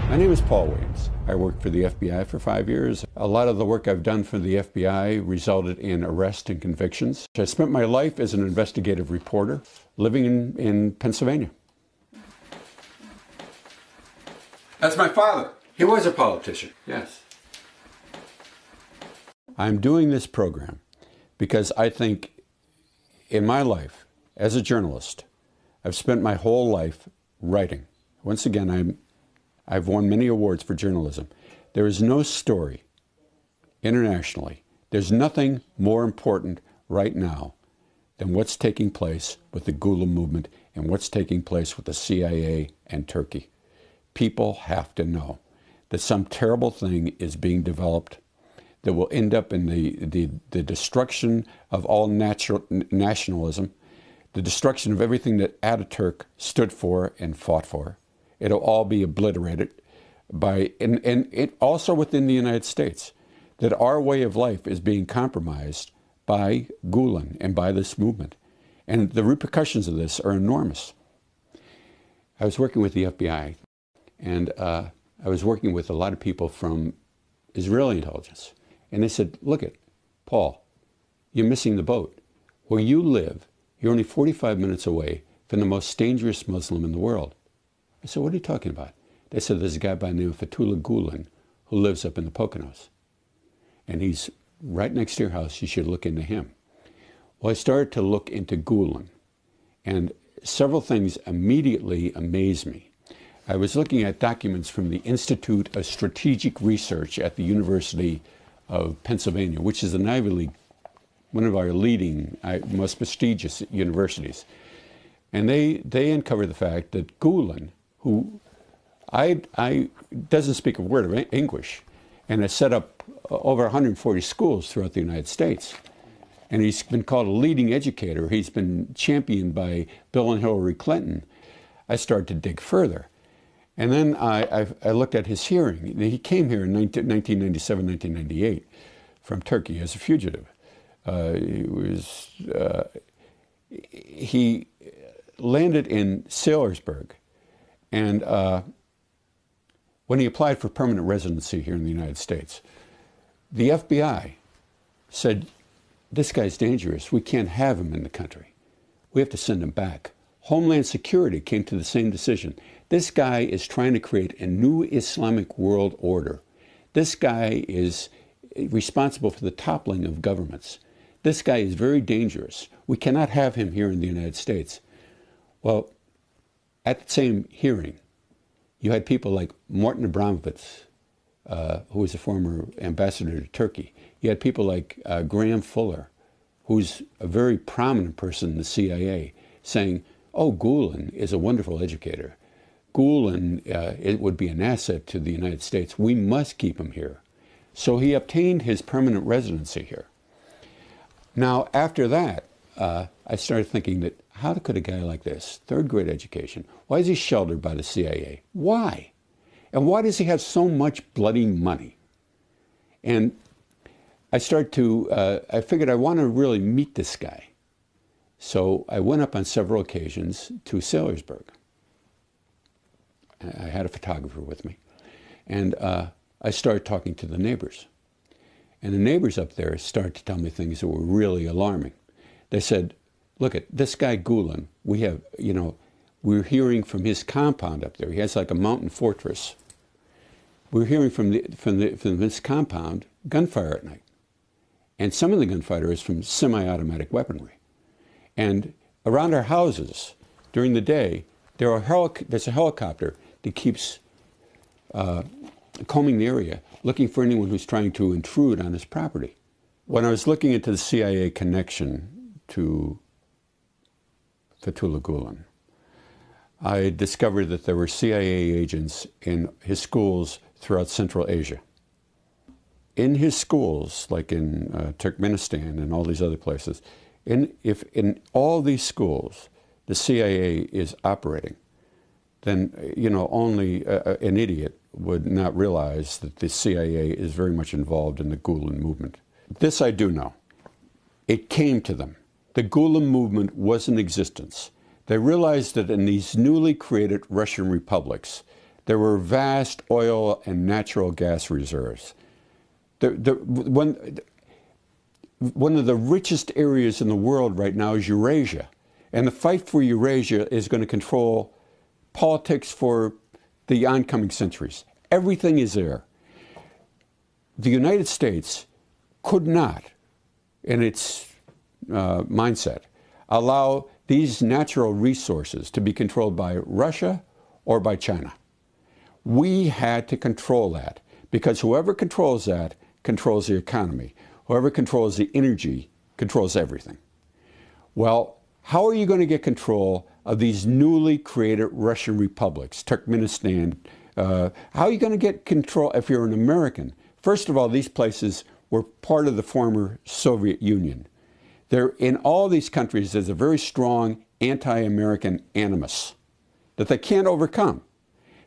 My name is Paul Williams. I worked for the FBI for 5 years. A lot of the work I've done for the FBI resulted in arrests and convictions. I spent my life as an investigative reporter living in Pennsylvania. That's my father. He was a politician, yes. I'm doing this program because I think in my life as a journalist, I've spent my whole life writing. Once again, I've won many awards for journalism. There is no story internationally, there's nothing more important right now than what's taking place with the Gulen movement and what's taking place with the CIA and Turkey. People have to know that some terrible thing is being developed that will end up in the destruction of all nationalism, the destruction of everything that Ataturk stood for and fought for. It'll all be obliterated by, and it also within the United States, that our way of life is being compromised by Gulen and by this movement. And the repercussions of this are enormous. I was working with the FBI, and I was working with a lot of people from Israeli intelligence. And they said, look it, Paul, you're missing the boat. Where you live, you're only 45 minutes away from the most dangerous Muslim in the world. I said, what are you talking about? They said, there's a guy by the name of Fethullah Gulen who lives up in the Poconos. And he's right next to your house. You should look into him. Well, I started to look into Gulen, and several things immediately amazed me. I was looking at documents from the Institute of Strategic Research at the University of Pennsylvania, which is an Ivy League, one of our leading, most prestigious universities. And they uncovered the fact that Gulen, who doesn't speak a word of English, and has set up over 140 schools throughout the United States. And he's been called a leading educator. He's been championed by Bill and Hillary Clinton. I started to dig further. And then I looked at his hearing. He came here in 1997, 1998 from Turkey as a fugitive. He landed in Sailorsburg, and when he applied for permanent residency here in the United States, the FBI said, this guy's dangerous. We can't have him in the country. We have to send him back. Homeland Security came to the same decision. This guy is trying to create a new Islamic world order. This guy is responsible for the toppling of governments. This guy is very dangerous. We cannot have him here in the United States. Well, at the same hearing, you had people like Martin Abramovitz, who was a former ambassador to Turkey. You had people like Graham Fuller, who's a very prominent person in the CIA, saying, oh, Gulen is a wonderful educator. Gulen, it would be an asset to the United States. We must keep him here. So he obtained his permanent residency here. Now, after that, I started thinking that how could a guy like this, third grade education, why is he sheltered by the CIA? Why? And why does he have so much bloody money? And I figured I want to really meet this guy. So I went up on several occasions to Sailorsburg. I had a photographer with me. And I started talking to the neighbors. And the neighbors up there started to tell me things that were really alarming. They said, look at this guy Gulen, we're hearing from his compound up there. He has like a mountain fortress. We're hearing from this compound gunfire at night. And some of the gunfire is from semi-automatic weaponry. And around our houses during the day, there's a helicopter that keeps combing the area, looking for anyone who's trying to intrude on his property. When I was looking into the CIA connection to Fethullah Gulen, I discovered that there were CIA agents in his schools throughout Central Asia. In his schools, like in Turkmenistan and all these other places, if in all these schools the CIA is operating, then only an idiot would not realize that the CIA is very much involved in the Gulen movement. This I do know. It came to them. The Gulen movement was in existence. They realized that in these newly created Russian republics, there were vast oil and natural gas reserves. One of the richest areas in the world right now is Eurasia. And the fight for Eurasia is going to control politics for the oncoming centuries. Everything is there. The United States could not, in its mindset, allow these natural resources to be controlled by Russia or by China. We had to control that, because whoever controls that controls the economy. Whoever controls the energy controls everything. Well, how are you going to get control of these newly created Russian republics, Turkmenistan? How are you going to get control if you're an American? First of all, these places were part of the former Soviet Union. In all these countries, there's a very strong anti-American animus that they can't overcome.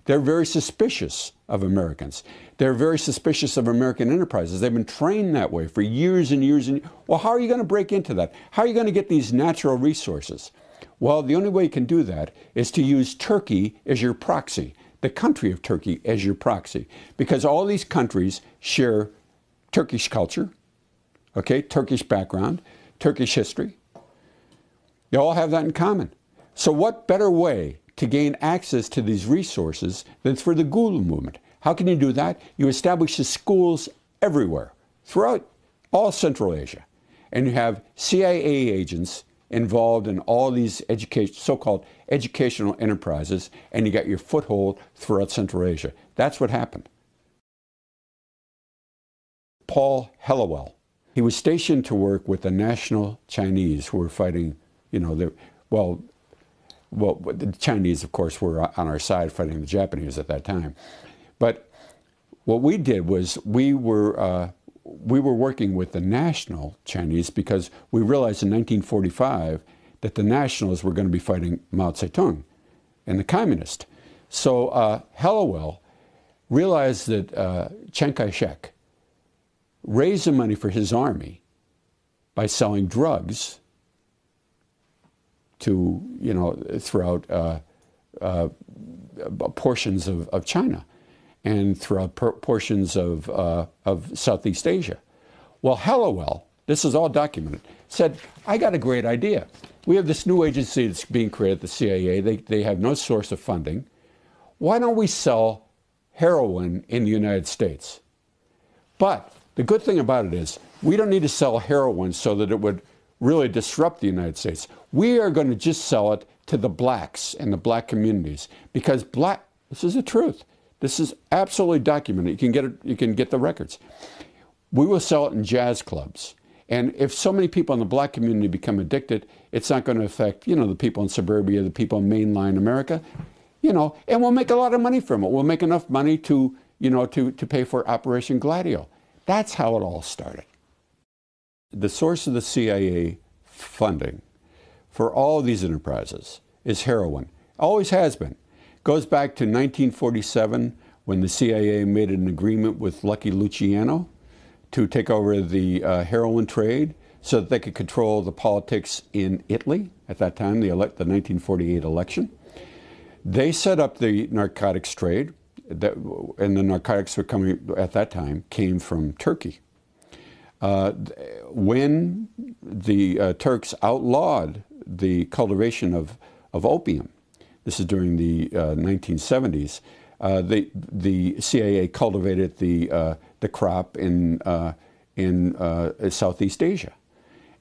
They're very suspicious of Americans. They're very suspicious of American enterprises. They've been trained that way for years and years and years. Well, how are you going to break into that? How are you going to get these natural resources? Well, the only way you can do that is to use Turkey as your proxy, the country of Turkey as your proxy, because all these countries share Turkish culture, okay, Turkish background, Turkish history. They all have that in common. So what better way to gain access to these resources than for the Gül movement? How can you do that? You establish the schools everywhere, throughout all Central Asia. And you have CIA agents involved in all these so-called educational enterprises, and you got your foothold throughout Central Asia. That's what happened. Paul Helliwell, he was stationed to work with the national Chinese who were fighting, the Chinese, of course, were on our side fighting the Japanese at that time. But what we did was we were working with the national Chinese, because we realized in 1945 that the nationals were going to be fighting Mao Zedong and the communists. So Helliwell realized that Chiang Kai-shek raised the money for his army by selling drugs to, throughout portions of China and throughout portions of Southeast Asia. Well, Helliwell, this is all documented, said, I got a great idea. We have this new agency that's being created, the CIA. They have no source of funding. Why don't we sell heroin in the United States? But the good thing about it is we don't need to sell heroin so that it would really disrupt the United States. We are going to just sell it to the blacks and the black communities, because this is the truth. This is absolutely documented. You can get it, you can get the records. We will sell it in jazz clubs. And if so many people in the black community become addicted, it's not going to affect, the people in suburbia, the people in mainline America, and we'll make a lot of money from it. We'll make enough money to pay for Operation Gladyo. That's how it all started. The source of the CIA funding for all these enterprises is heroin. Always has been. Goes back to 1947 when the CIA made an agreement with Lucky Luciano to take over the heroin trade so that they could control the politics in Italy at that time, the 1948 election. They set up the narcotics trade, and the narcotics were coming at that time came from Turkey. When the Turks outlawed the cultivation of opium, this is during the 1970s, the CIA cultivated the crop in Southeast Asia.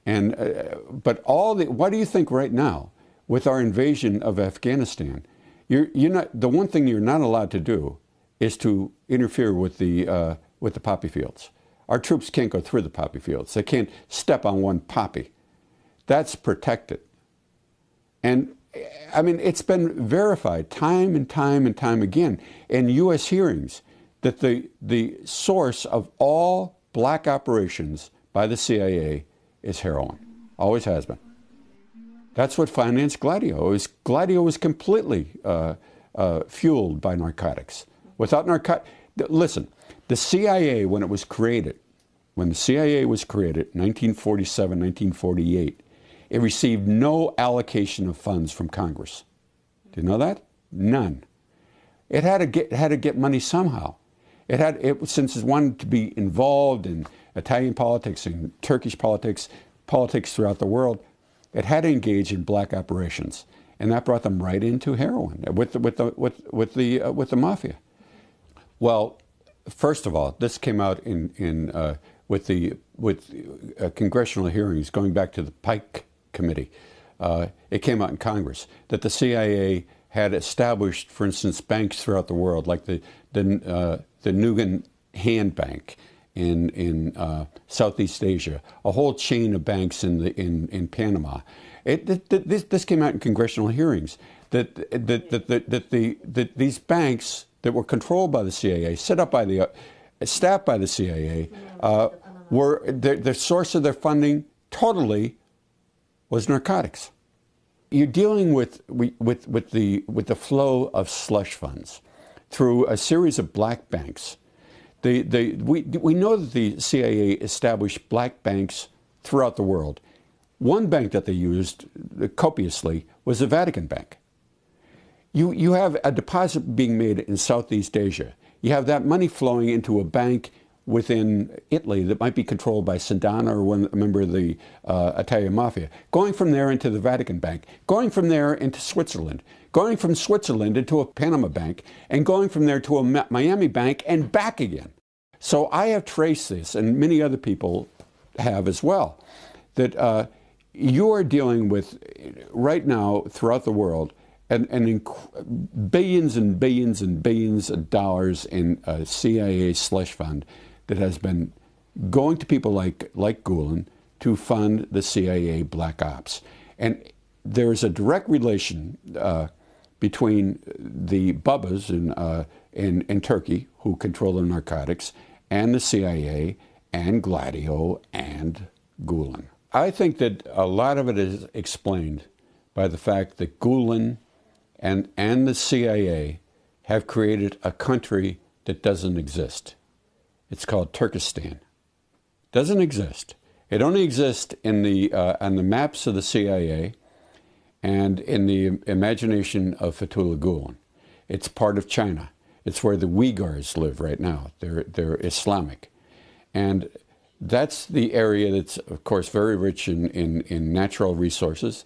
But why do you think right now, with our invasion of Afghanistan, the one thing you're not allowed to do is to interfere with the poppy fields. Our troops can't go through the poppy fields. They can't step on one poppy. That's protected. And I mean, it's been verified time and time and time again in U.S. hearings that the source of all black operations by the CIA is heroin. Always has been. That's what financed Gladyo. Gladyo was completely fueled by narcotics. Without narcotics, listen, the CIA, when the CIA was created, 1947, 1948, it received no allocation of funds from Congress. Do you know that? None. it had to get money somehow. Since it wanted to be involved in Italian politics and Turkish politics throughout the world, it had to engage in black operations, and that brought them right into heroin with the mafia. Well, first of all, this came out with congressional hearings going back to the Pike Committee. It came out in Congress that the CIA had established, for instance, banks throughout the world, like the Nugan Hand Bank in Southeast Asia, a whole chain of banks in Panama. This came out in congressional hearings that these banks that were controlled by the CIA, staffed by the CIA, were the source of their funding totally was narcotics. You're dealing with the flow of slush funds through a series of black banks. We know that the CIA established black banks throughout the world. One bank that they used copiously was the Vatican Bank. You have a deposit being made in Southeast Asia. You have that money flowing into a bank within Italy that might be controlled by Sindana or a member of the Italian mafia, going from there into the Vatican Bank, going from there into Switzerland, going from Switzerland into a Panama bank, and going from there to a Miami bank and back again. So I have traced this, and many other people have as well, that you are dealing with right now throughout the world and billions and billions and billions of dollars in a CIA slush fund that has been going to people like Gulen to fund the CIA black ops. And there's a direct relation between the Bubbas in Turkey, who control the narcotics, and the CIA, and Gladio, and Gulen. I think that a lot of it is explained by the fact that Gulen and the CIA have created a country that doesn't exist. It's called Turkestan. Doesn't exist. It only exists on the maps of the CIA and in the imagination of Fethullah Gulen. It's part of China. It's where the Uyghurs live right now. They're Islamic. And that's the area that's, of course, very rich in natural resources.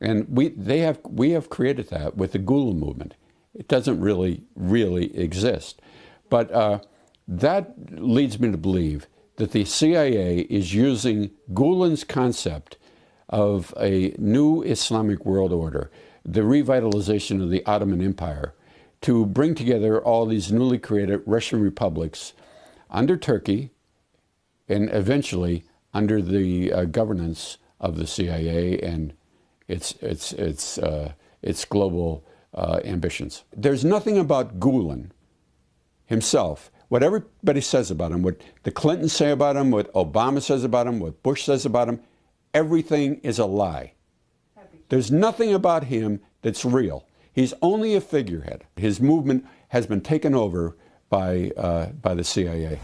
And we have created that with the Gulen movement. It doesn't really exist. But that leads me to believe that the CIA is using Gulen's concept of a new Islamic world order, the revitalization of the Ottoman Empire, to bring together all these newly created Russian republics under Turkey and eventually under the governance of the CIA and its global ambitions. There's nothing about Gulen himself, what everybody says about him, what the Clintons say about him, what Obama says about him, what Bush says about him, everything is a lie. There's nothing about him that's real. He's only a figurehead. His movement has been taken over by the CIA.